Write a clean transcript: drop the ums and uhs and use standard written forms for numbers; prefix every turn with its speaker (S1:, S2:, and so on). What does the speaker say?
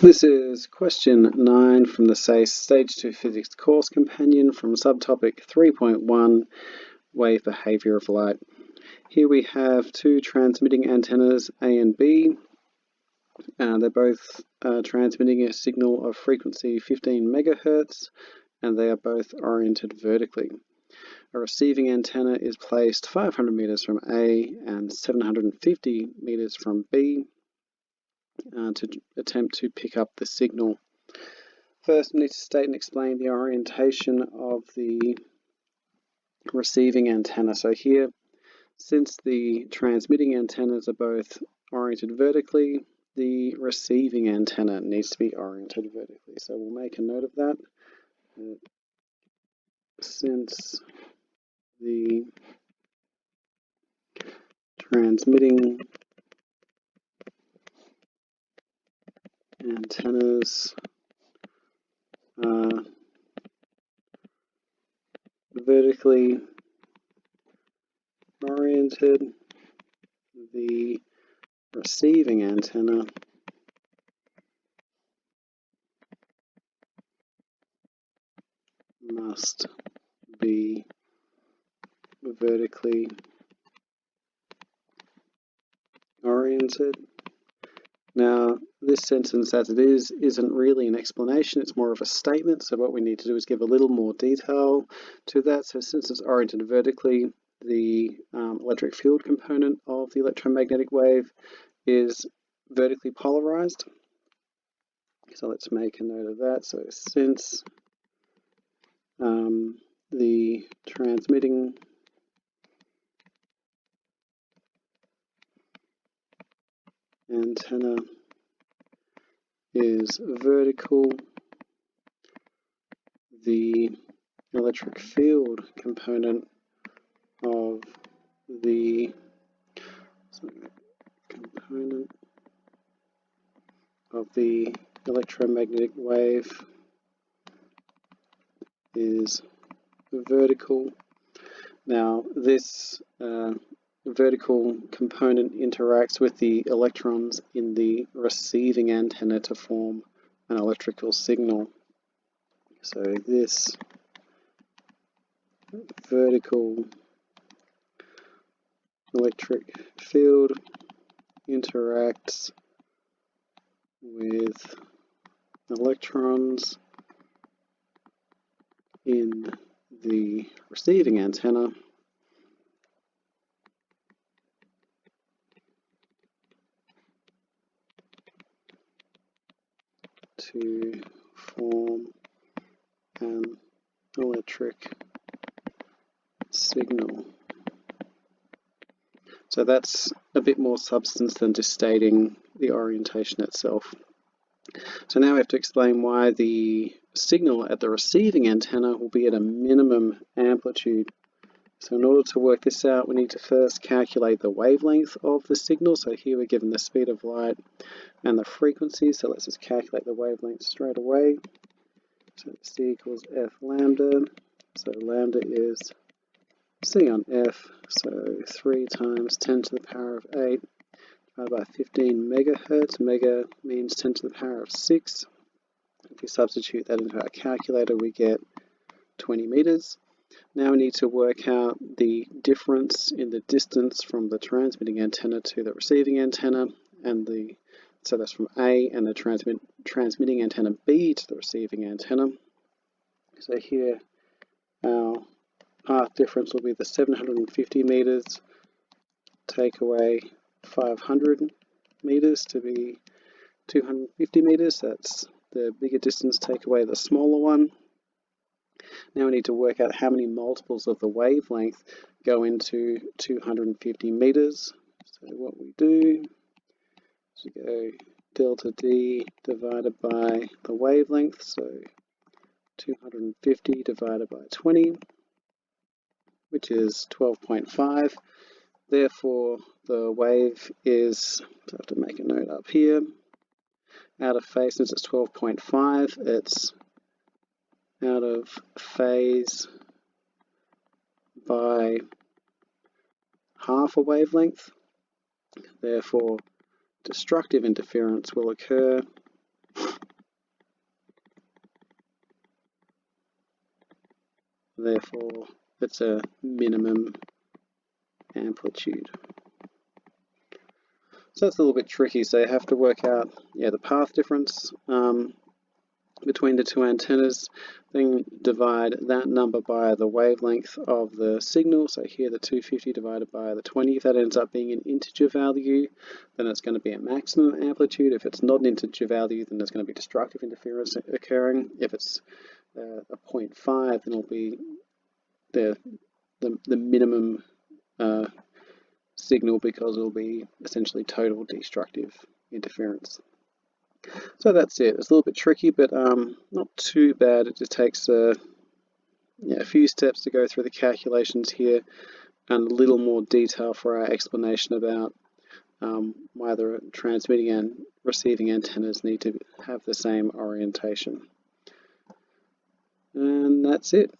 S1: This is question 9 from the SACE Stage 2 Physics Course Companion from Subtopic 3.1, Wave Behaviour of Light. Here we have two transmitting antennas, A and B. They're both transmitting a signal of frequency 15 MHz, and they are both oriented vertically. A receiving antenna is placed 500 meters from A and 750 meters from B. To attempt to pick up the signal. First, we need to state and explain the orientation of the receiving antenna. So here, since the transmitting antennas are both oriented vertically, the receiving antenna needs to be oriented vertically. So we'll make a note of that. Since the transmitting antennas are vertically oriented, the receiving antenna must be vertically oriented. Now, this sentence as it is isn't really an explanation, it's more of a statement. So what we need to do is give a little more detail to that. So since it's oriented vertically, the electric field component of the electromagnetic wave is vertically polarized. So let's make a note of that. So since the transmitting antenna is vertical, the electric field component of the electromagnetic wave is vertical. Now, this vertical component interacts with the electrons in the receiving antenna to form an electrical signal. So this vertical electric field interacts with electrons in the receiving antenna to form an electric signal. So that's a bit more substance than just stating the orientation itself. So now we have to explain why the signal at the receiving antenna will be at a minimum amplitude. So in order to work this out, we need to first calculate the wavelength of the signal. So here we're given the speed of light and the frequency. So let's just calculate the wavelength straight away. So C equals F lambda. So lambda is C on F. So 3 times 10 to the power of 8 divided by 15 megahertz. Mega means 10 to the power of 6. If we substitute that into our calculator, we get 20 meters. Now we need to work out the difference in the distance from the transmitting antenna to the receiving antenna, and so that's from A and the transmitting antenna B to the receiving antenna. So here our path difference will be the 750 meters, take away 500 meters to be 250 meters. That's the bigger distance, take away the smaller one. Now we need to work out how many multiples of the wavelength go into 250 meters. So what we do is we go delta D divided by the wavelength, so 250 divided by 20, which is 12.5. Therefore, the wave is, so I have to make a note up here, out of phase. Since it's 12.5, it's out of phase by half a wavelength. Therefore, destructive interference will occur Therefore, it's a minimum amplitude. So that's a little bit tricky, so you have to work out the path difference between the two antennas, then divide that number by the wavelength of the signal. So here the 250 divided by the 20, if that ends up being an integer value, then it's going to be a maximum amplitude. If it's not an integer value, then there's going to be destructive interference occurring. If it's a 0.5, then it'll be the minimum signal, because it'll be essentially total destructive interference. So that's it. It's a little bit tricky, but not too bad. It just takes a few steps to go through the calculations here, and a little more detail for our explanation about why the transmitting and receiving antennas need to have the same orientation. And that's it.